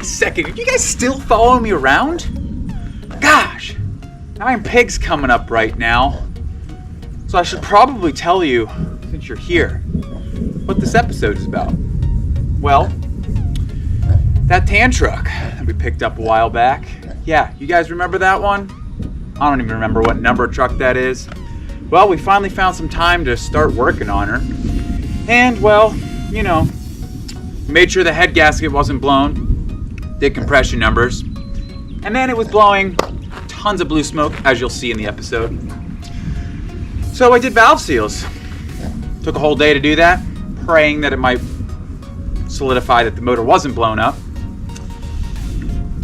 second. Are you guys still following me around? Gosh, Iron Pig's coming up right now. So I should probably tell you, since you're here, what this episode is about. Well, that tan truck that we picked up a while back. Yeah, you guys remember that one? I don't even remember what number truck that is. Well, we finally found some time to start working on her. And, well, you know, made sure the head gasket wasn't blown, did compression numbers, and then it was blowing tons of blue smoke, as you'll see in the episode. So I did valve seals. Took a whole day to do that, praying that it might solidify that the motor wasn't blown up.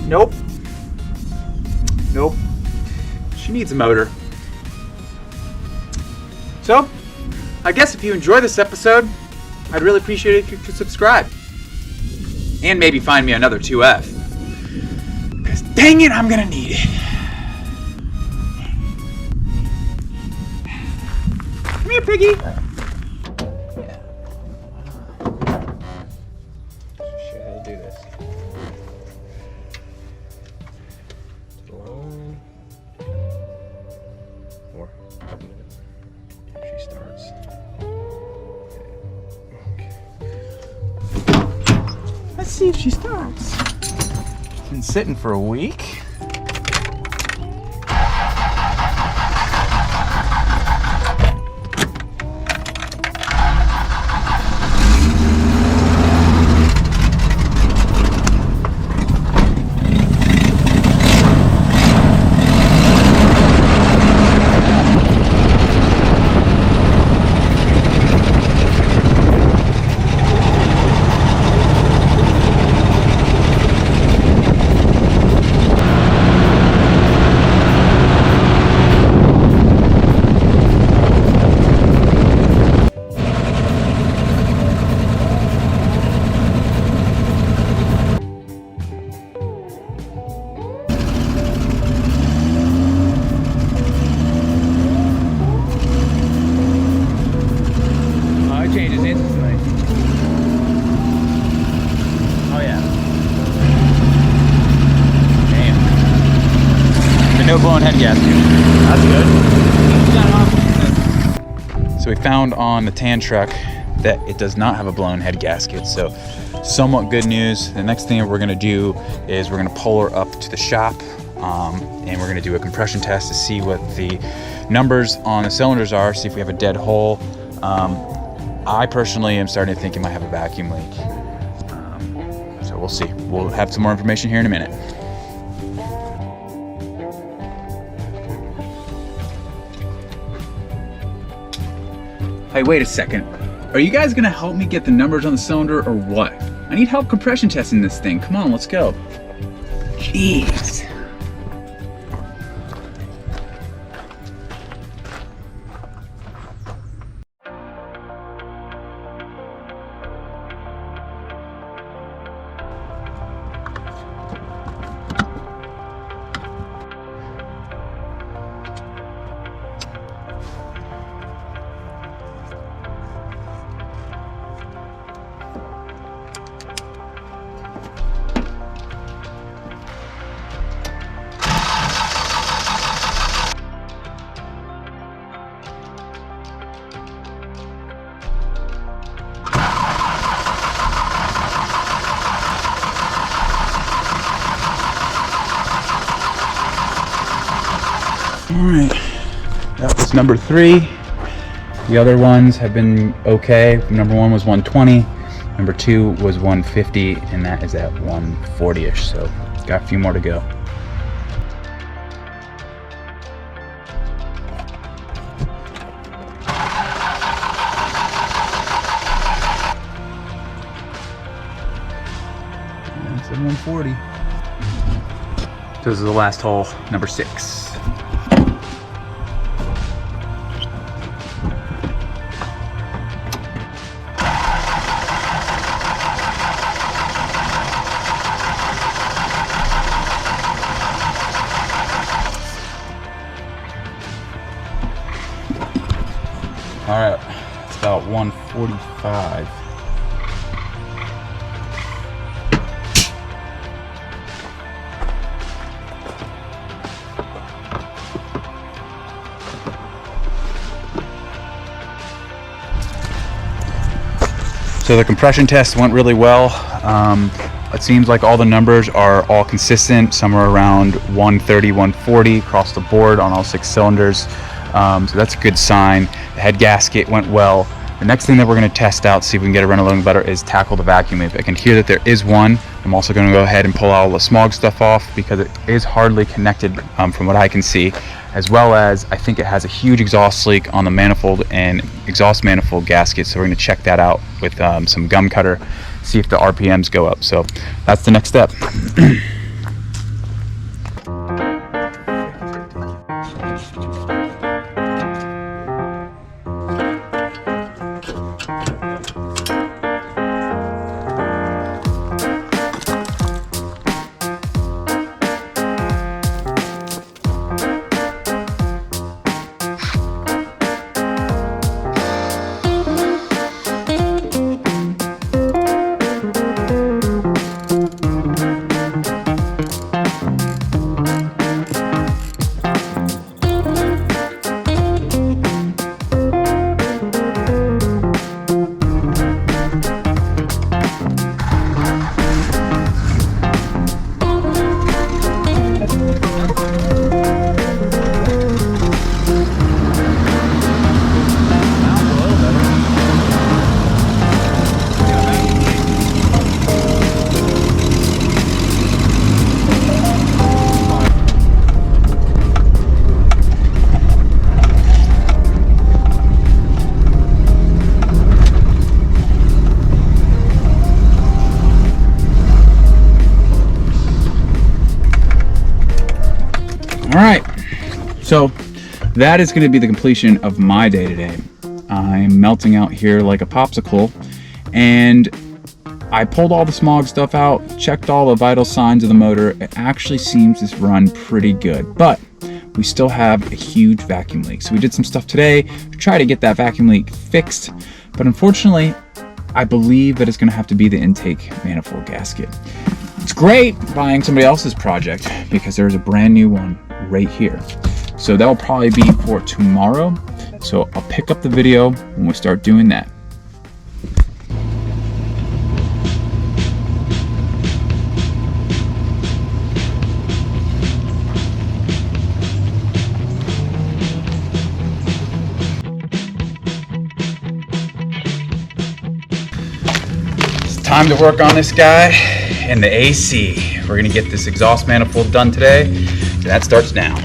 Nope. She needs a motor. So, I guess if you enjoy this episode, I'd really appreciate it if you could subscribe. And maybe find me another 2F. Because dang it, I'm gonna need it. Come here, piggy. Yeah. Show you how to do this. Alone. Or she starts. Let's see if she starts. Been sitting for a week. Changes instantly. Oh yeah. Damn. But no blown head gasket. That's good. So we found on the tan truck that it does not have a blown head gasket. So somewhat good news. The next thing we're gonna do is we're gonna pull her up to the shop and we're gonna do a compression test to see what the numbers on the cylinders are, see if we have a dead hole. I personally am starting to think it might have a vacuum leak. So we'll see. We'll have some more information here in a minute. Hey, wait a second. Are you guys gonna help me get the numbers on the cylinder or what? I need help compression testing this thing. Come on, let's go. Jeez. Alright, that was number 3. The other ones have been okay. Number 1 was 120, number 2 was 150, and that is at 140-ish, so got a few more to go. That's at 140. So this is the last hole, number 6. All right, it's about 145. So the compression test went really well. It seems like all the numbers are all consistent, somewhere around 130, 140 across the board on all 6 cylinders. So that's a good sign. The head gasket went well. The next thing that we're going to test out, see if we can get it running a little better, is tackle the vacuum leak. I can hear that there is one. I'm also going to go ahead and pull all the smog stuff off because it is hardly connected from what I can see, as well as I think it has a huge exhaust leak on the manifold and exhaust manifold gasket. So we're going to check that out with some gum cutter, see if the RPMs go up. So that's the next step. All right, so that is going to be the completion of my day today. I'm melting out here like a popsicle, and I pulled all the smog stuff out, checked all the vital signs of the motor. It actually seems to run pretty good, but we still have a huge vacuum leak. So we did some stuff today to try to get that vacuum leak fixed, but unfortunately, I believe that it's going to have to be the intake manifold gasket. It's great buying somebody else's project because there's a brand new one right here. So that'll probably be for tomorrow. So I'll pick up the video when we start doing that. It's time to work on this guy and the AC. We're gonna get this exhaust manifold done today. So that starts now.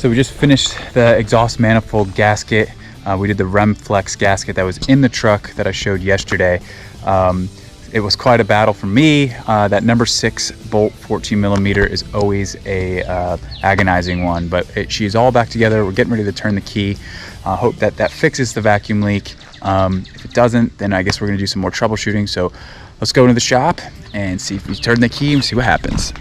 So we just finished the exhaust manifold gasket. We did the Remflex gasket that was in the truck that I showed yesterday. It was quite a battle for me. That number 6 bolt 14 millimeter is always a agonizing one, but she's all back together. We're getting ready to turn the key. Hope that fixes the vacuum leak. If it doesn't, then I guess we're gonna do some more troubleshooting. So let's go into the shop and see if we turn the key and see what happens.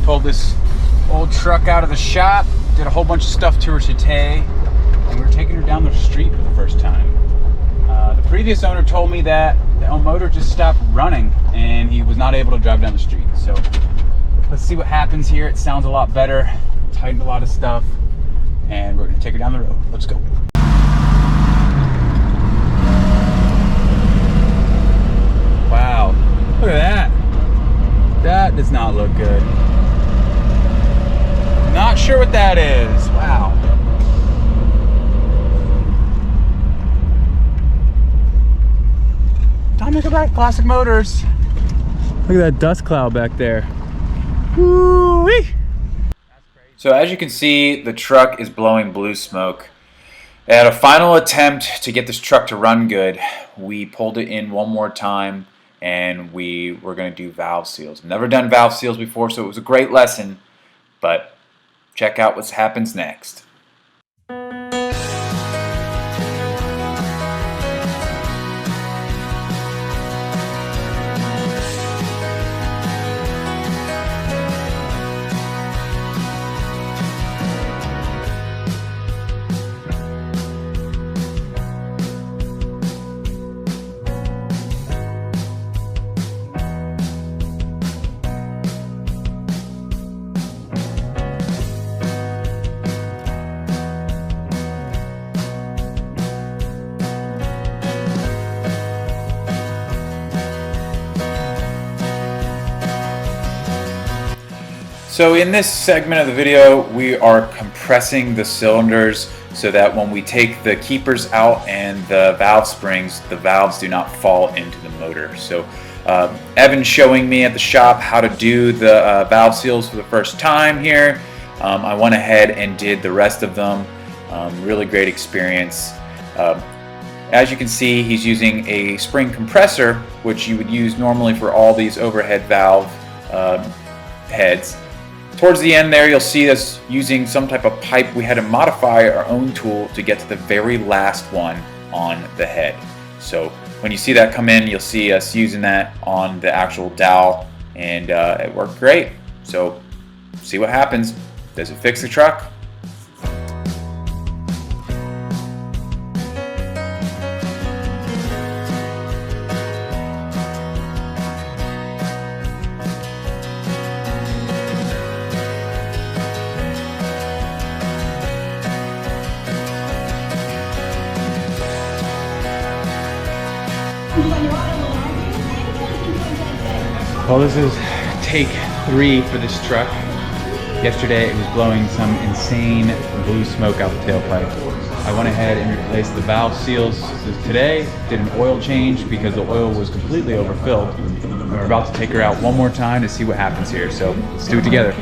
Pulled this old truck out of the shop, did a whole bunch of stuff to her today, and we were taking her down the street for the first time. The previous owner told me that the motor just stopped running and he was not able to drive down the street. So let's see what happens here. It sounds a lot better, tightened a lot of stuff, and we're gonna take her down the road. Let's go. Wow, look at that. That does not look good. Not sure what that is. Wow. Time to go back. Classic Motors. Look at that dust cloud back there. Woo-wee. So as you can see, the truck is blowing blue smoke. At a final attempt to get this truck to run good, we pulled it in one more time and we were going to do valve seals. Never done valve seals before, so it was a great lesson, but check out what happens next. So in this segment of the video, we are compressing the cylinders so that when we take the keepers out and the valve springs, the valves do not fall into the motor. So Evan's showing me at the shop how to do the valve seals for the first time here. I went ahead and did the rest of them. Really great experience. As you can see, he's using a spring compressor, which you would use normally for all these overhead valve heads. Towards the end there, you'll see us using some type of pipe. We had to modify our own tool to get to the very last one on the head. So when you see that come in, you'll see us using that on the actual dowel, and it worked great. So see what happens. Does it fix the truck? Well, this is take 3 for this truck. Yesterday it was blowing some insane blue smoke out the tailpipe. I went ahead and replaced the valve seals. Today did an oil change because the oil was completely overfilled. We're about to take her out one more time to see what happens here. So let's do it together.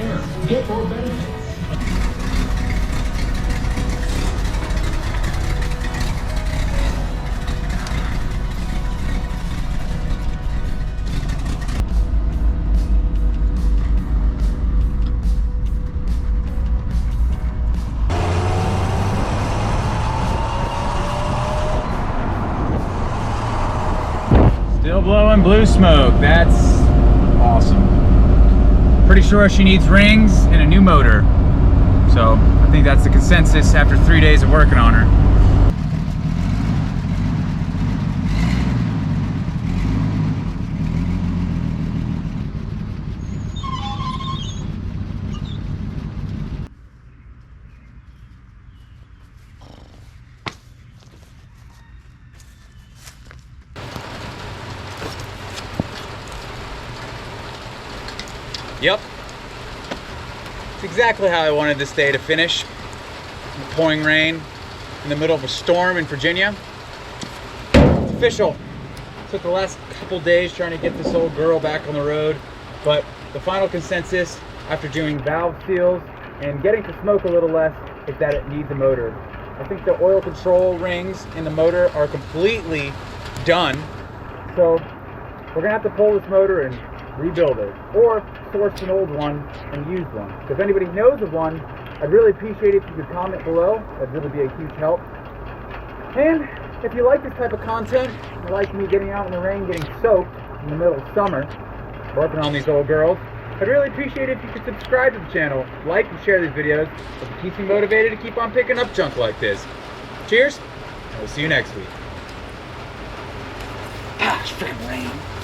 Still blowing blowing blue smoke. That's awesome. Pretty sure she needs rings and a new motor. So I think that's the consensus after 3 days of working on her. Yep. It's exactly how I wanted this day to finish. In pouring rain in the middle of a storm in Virginia. It's official. Took the last couple days trying to get this old girl back on the road, but the final consensus after doing valve seals and getting to smoke a little less is that it needs a motor. I think the oil control rings in the motor are completely done, so we're gonna have to pull this motor and rebuild it, or source an old one and use one. So if anybody knows of one, I'd really appreciate it if you could comment below. That'd really be a huge help. And if you like this type of content, you like me getting out in the rain, getting soaked in the middle of summer, working on these old girls, I'd really appreciate it if you could subscribe to the channel, like and share these videos. It keeps me motivated to keep on picking up junk like this. Cheers, and we'll see you next week. Gosh, freaking rain.